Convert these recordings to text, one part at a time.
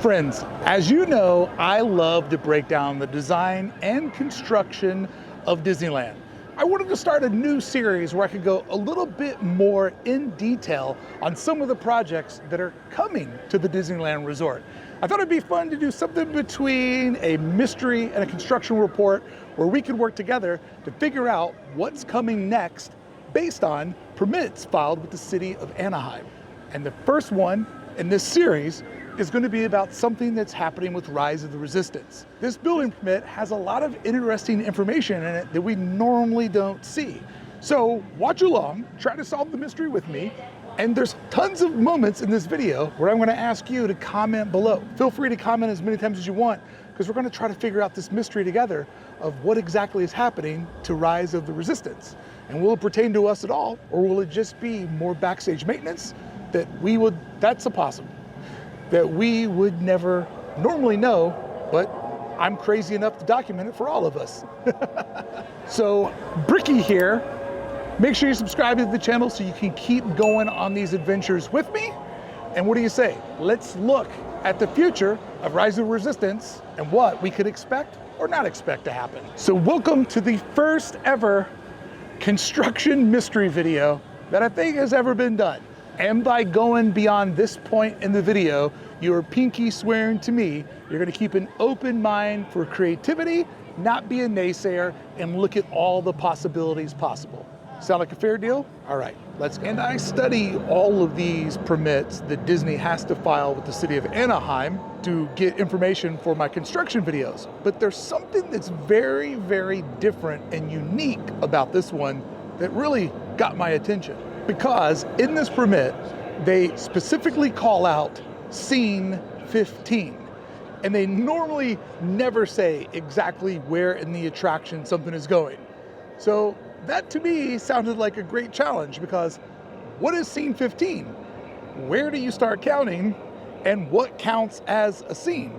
Friends, as you know, I love to break down the design and construction of Disneyland. I wanted to start a new series where I could go a little bit more in detail on some of the projects that are coming to the Disneyland Resort. I thought it'd be fun to do something between a mystery and a construction report where we could work together to figure out what's coming next based on permits filed with the city of Anaheim. And the first one in this series is going to be about something that's happening with Rise of the Resistance. This building permit has a lot of interesting information in it that we normally don't see. So watch along, try to solve the mystery with me, and there's tons of moments in this video where I'm going to ask you to comment below. Feel free to comment as many times as you want, because we're going to try to figure out this mystery together of what exactly is happening to Rise of the Resistance. And will it pertain to us at all, or will it just be more backstage maintenance that's possible, that we would never normally know, but I'm crazy enough to document it for all of us. So, Brickey here. Make sure you subscribe to the channel so you can keep going on these adventures with me. And what do you say? Let's look at the future of Rise of the Resistance and what we could expect or not expect to happen. So welcome to the first ever construction mystery video that I think has ever been done. And by going beyond this point in the video, you're pinky swearing to me you're gonna keep an open mind for creativity, not be a naysayer, and look at all the possibilities possible. Sound like a fair deal? All right, let's go. And I study all of these permits that Disney has to file with the city of Anaheim to get information for my construction videos. But there's something that's very, very different and unique about this one that really got my attention. Because in this permit, they specifically call out scene 15. And they normally never say exactly where in the attraction something is going. So that to me sounded like a great challenge, because what is scene 15? Where do you start counting, and what counts as a scene?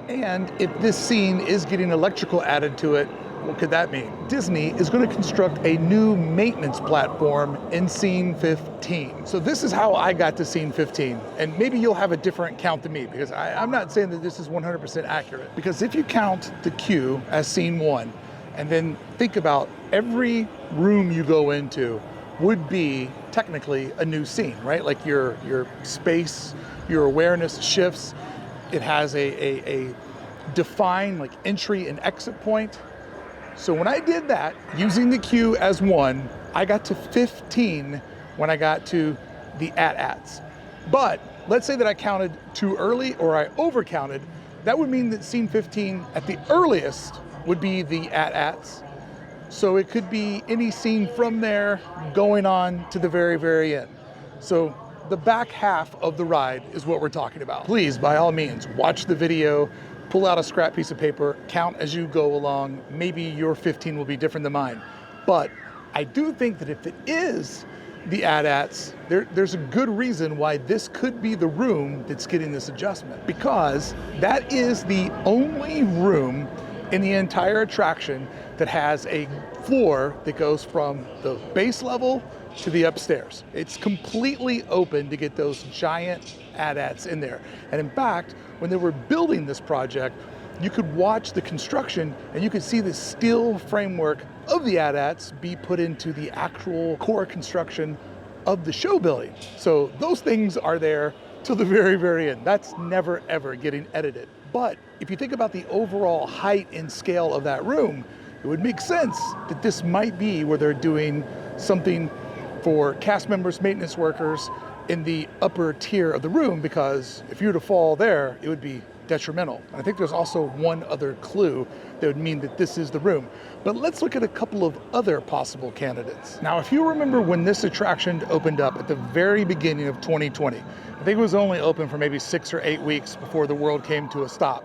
And if this scene is getting electrical added to it, what could that mean? Disney is going to construct a new maintenance platform in scene 15. So this is how I got to scene 15. And maybe you'll have a different count than me, because I'm not saying that this is 100% accurate. Because if you count the queue as scene 1, and then think about every room you go into would be technically a new scene, right? Like your space, your awareness shifts. It has a defined like entry and exit point. So when I did that, using the queue as 1, I got to 15 when I got to the AT-ATs. But let's say that I counted too early or I overcounted. That would mean that scene 15 at the earliest would be the AT-ATs. So it could be any scene from there going on to the very, very end. So the back half of the ride is what we're talking about. Please, by all means, watch the video, pull out a scrap piece of paper, count as you go along. Maybe your 15 will be different than mine. But I do think that if it is the AT-ATs, there's a good reason why this could be the room that's getting this adjustment, because that is the only room in the entire attraction that has a floor that goes from the base level to the upstairs. It's completely open to get those giant AT-ATs in there. And in fact, when they were building this project, you could watch the construction and you could see the steel framework of the AT-ATs be put into the actual core construction of the show building. So those things are there till the very, very end. That's never, ever getting edited. But if you think about the overall height and scale of that room, it would make sense that this might be where they're doing something for cast members, maintenance workers in the upper tier of the room, because if you were to fall there, it would be detrimental. And I think there's also one other clue that would mean that this is the room. But let's look at a couple of other possible candidates. Now, if you remember when this attraction opened up at the very beginning of 2020, I think it was only open for maybe 6 or 8 weeks before the world came to a stop.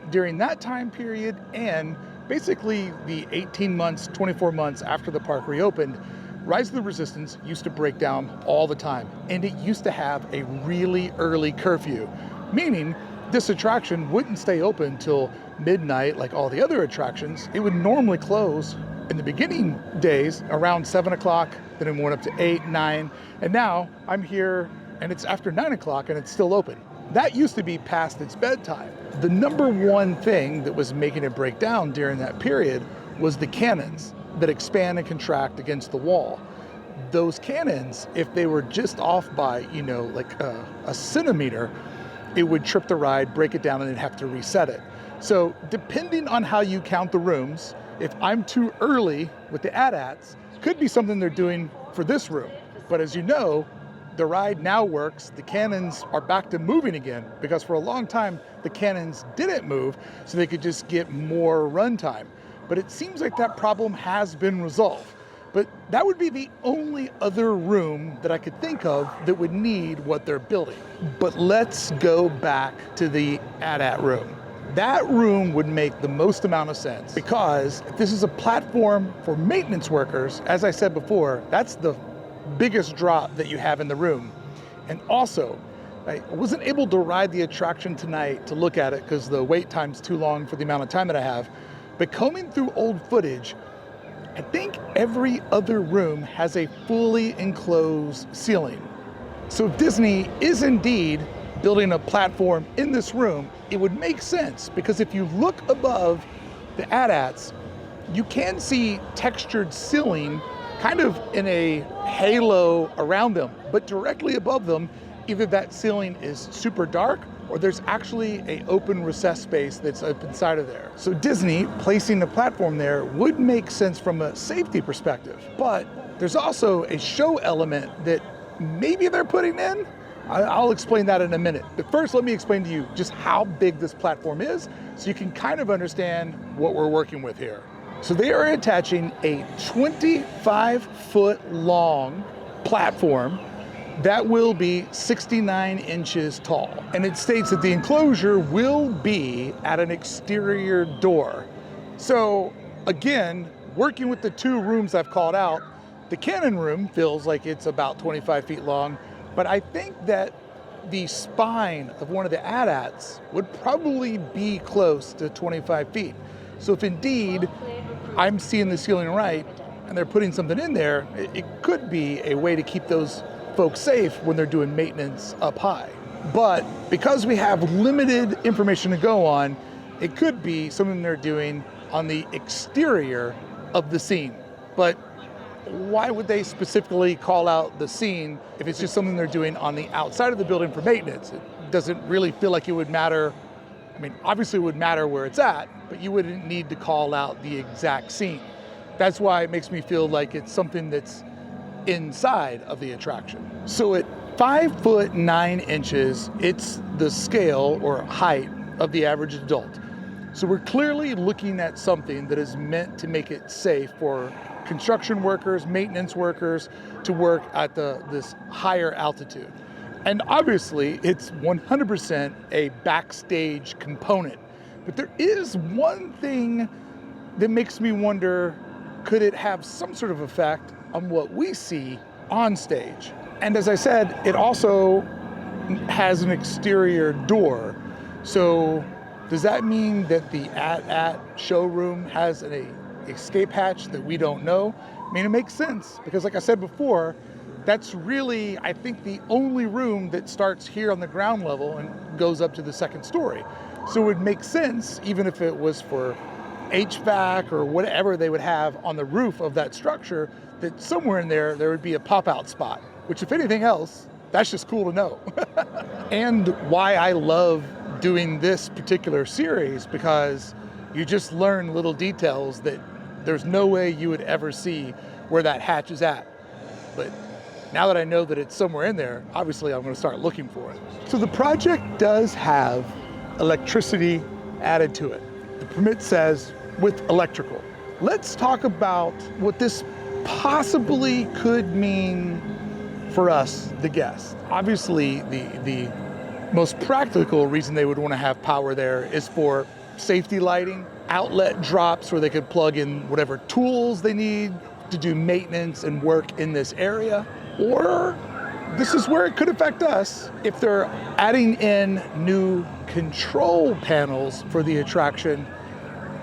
During that time period, and basically the 18 months, 24 months after the park reopened, Rise of the Resistance used to break down all the time. And it used to have a really early curfew, meaning this attraction wouldn't stay open till midnight like all the other attractions. It would normally close in the beginning days around 7 o'clock, then it went up to 8, 9, and now I'm here and it's after 9 o'clock and it's still open. that used to be past its bedtime. The number one thing that was making it break down during that period was the cannons that expand and contract against the wall. Those cannons, if they were just off by, like a centimeter, it would trip the ride, break it down, and then have to reset it. So depending on how you count the rooms, if I'm too early with the AT-ATs, could be something they're doing for this room. But as you know, the ride now works. The cannons are back to moving again, because for a long time, the cannons didn't move, so they could just get more runtime. But it seems like that problem has been resolved. But that would be the only other room that I could think of that would need what they're building. But let's go back to the AT-AT room. That room would make the most amount of sense, because if this is a platform for maintenance workers, as I said before, that's the biggest drop that you have in the room. And also, I wasn't able to ride the attraction tonight to look at it because the wait time's too long for the amount of time that I have. But combing through old footage, I think every other room has a fully enclosed ceiling. So if Disney is indeed building a platform in this room, it would make sense, because if you look above the AT-ATs, you can see textured ceiling kind of in a halo around them, but directly above them, either that ceiling is super dark or there's actually an open recessed space that's up inside of there. So Disney placing the platform there would make sense from a safety perspective, but there's also a show element that maybe they're putting in. I'll explain that in a minute. But first, let me explain to you just how big this platform is so you can kind of understand what we're working with here. So they are attaching a 25-foot long platform that will be 69 inches tall. And it states that the enclosure will be at an exterior door. So again, working with the two rooms I've called out, the cannon room feels like it's about 25 feet long, but I think that the spine of one of the AT-ATs would probably be close to 25 feet. So if indeed I'm seeing the ceiling right and they're putting something in there, it could be a way to keep those folks safe when they're doing maintenance up high. But because we have limited information to go on, it could be something they're doing on the exterior of the scene. But why would they specifically call out the scene if it's just something they're doing on the outside of the building for maintenance? It doesn't really feel like it would matter. I mean, obviously it would matter where it's at, but you wouldn't need to call out the exact scene. That's why it makes me feel like it's something that's inside of the attraction. So at 5'9", it's the scale or height of the average adult. So we're clearly looking at something that is meant to make it safe for construction workers, maintenance workers to work at this higher altitude. And obviously it's 100% a backstage component. But there is one thing that makes me wonder, could it have some sort of effect on what we see on stage? And as I said, it also has an exterior door. So does that mean that the AT-AT showroom has an escape hatch that we don't know? I mean, it makes sense, because like I said before, that's really, I think, the only room that starts here on the ground level and goes up to the second story. So it would make sense, even if it was for HVAC or whatever they would have on the roof of that structure, that somewhere in there would be a pop-out spot, which if anything else, that's just cool to know. And why I love doing this particular series, because you just learn little details that there's no way you would ever see where that hatch is at. But now that I know that it's somewhere in there, obviously I'm going to start looking for it. So the project does have electricity added to it. The permit says with electrical. Let's talk about what this possibly could mean for us, the guests. Obviously, the most practical reason they would want to have power there is for safety lighting, outlet drops where they could plug in whatever tools they need to do maintenance and work in this area. Or this is where it could affect us if they're adding in new control panels for the attraction.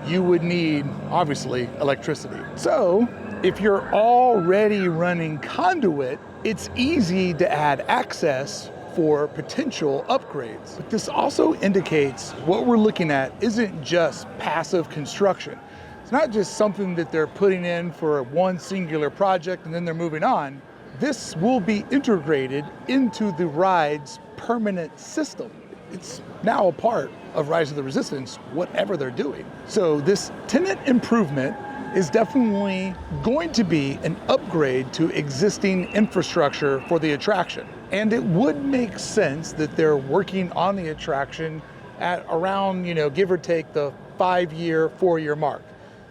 You would need, obviously, electricity. So if you're already running conduit, it's easy to add access for potential upgrades. But this also indicates what we're looking at isn't just passive construction. It's not just something that they're putting in for one singular project and then they're moving on. This will be integrated into the ride's permanent system. It's now a part of Rise of the Resistance, whatever they're doing. So this tenant improvement is definitely going to be an upgrade to existing infrastructure for the attraction. And it would make sense that they're working on the attraction at around, give or take the 5-year, 4-year mark.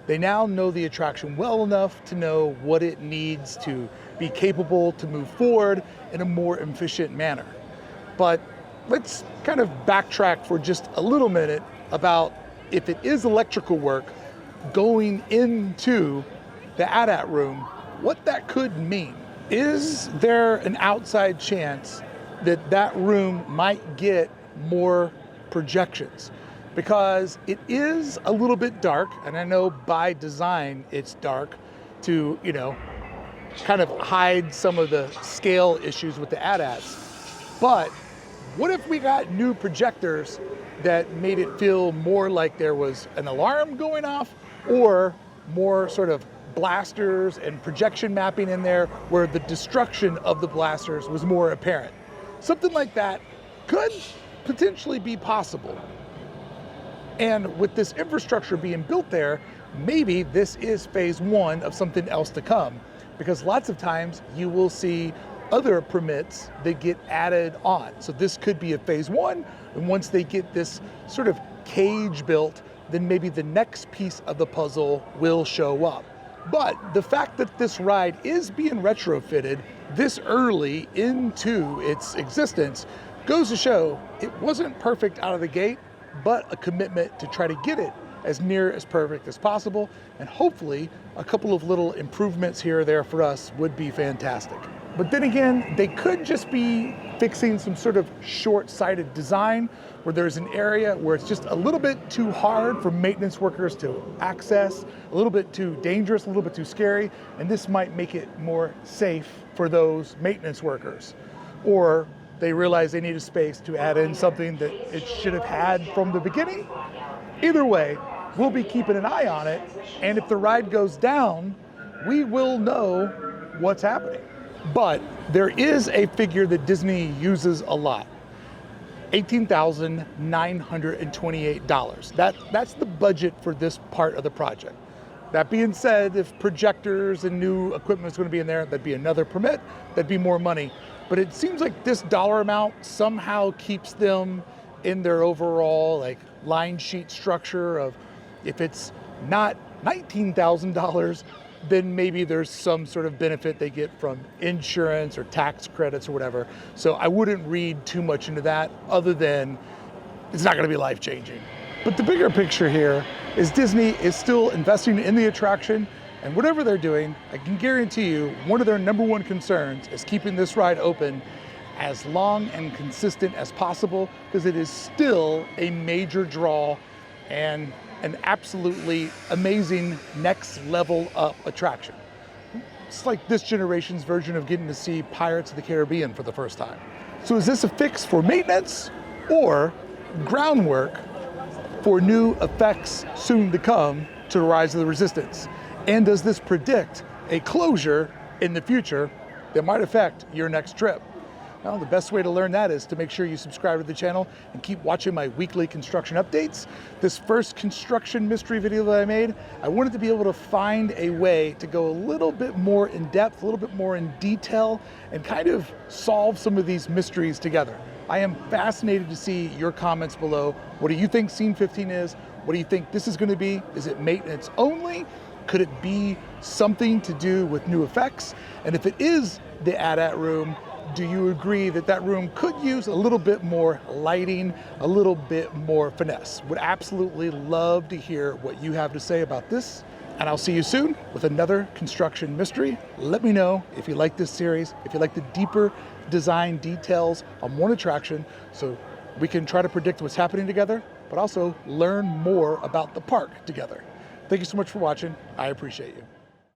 They now know the attraction well enough to know what it needs to be capable to move forward in a more efficient manner. But let's kind of backtrack for just a little minute about if it is electrical work going into the AT-AT room, what that could mean. Is there an outside chance that that room might get more projections? Because it is a little bit dark, and I know by design it's dark to, kind of hide some of the scale issues with the AT-ATs. But what if we got new projectors that made it feel more like there was an alarm going off, or more sort of blasters and projection mapping in there where the destruction of the blasters was more apparent? Something like that could potentially be possible. And with this infrastructure being built there, maybe this is phase 1 of something else to come, because lots of times you will see other permits that get added on. So this could be a phase 1, and once they get this sort of cage built, then maybe the next piece of the puzzle will show up. But the fact that this ride is being retrofitted this early into its existence goes to show it wasn't perfect out of the gate, but a commitment to try to get it as near as perfect as possible. And hopefully a couple of little improvements here or there for us would be fantastic. But then again, they could just be fixing some sort of short-sighted design where there's an area where it's just a little bit too hard for maintenance workers to access, a little bit too dangerous, a little bit too scary, and this might make it more safe for those maintenance workers. Or they realize they need a space to add in something that it should have had from the beginning. Either way, we'll be keeping an eye on it, and if the ride goes down, we will know what's happening. But there is a figure that Disney uses a lot, $18,928. That's the budget for this part of the project. That being said, if projectors and new equipment is going to be in there, that'd be another permit, that'd be more money. But it seems like this dollar amount somehow keeps them in their overall line sheet structure of, if it's not $19,000, then maybe there's some sort of benefit they get from insurance or tax credits or whatever. So I wouldn't read too much into that, other than it's not going to be life-changing. But the bigger picture here is Disney is still investing in the attraction, and whatever they're doing, I can guarantee you one of their #1 concerns is keeping this ride open as long and consistent as possible, because it is still a major draw and an absolutely amazing next level up attraction. It's like this generation's version of getting to see Pirates of the Caribbean for the first time. So is this a fix for maintenance or groundwork for new effects soon to come to the Rise of the Resistance? And does this predict a closure in the future that might affect your next trip? Well, the best way to learn that is to make sure you subscribe to the channel and keep watching my weekly construction updates. This first construction mystery video that I made, I wanted to be able to find a way to go a little bit more in depth, a little bit more in detail, and kind of solve some of these mysteries together. I am fascinated to see your comments below. What do you think Scene 15 is? What do you think this is going to be? Is it maintenance only? Could it be something to do with new effects? And if it is the AT-AT room, do you agree that that room could use a little bit more lighting, a little bit more finesse? Would absolutely love to hear what you have to say about this. And I'll see you soon with another construction mystery. Let me know if you like this series, if you like the deeper design details on one attraction, so we can try to predict what's happening together, but also learn more about the park together. Thank you so much for watching. I appreciate you.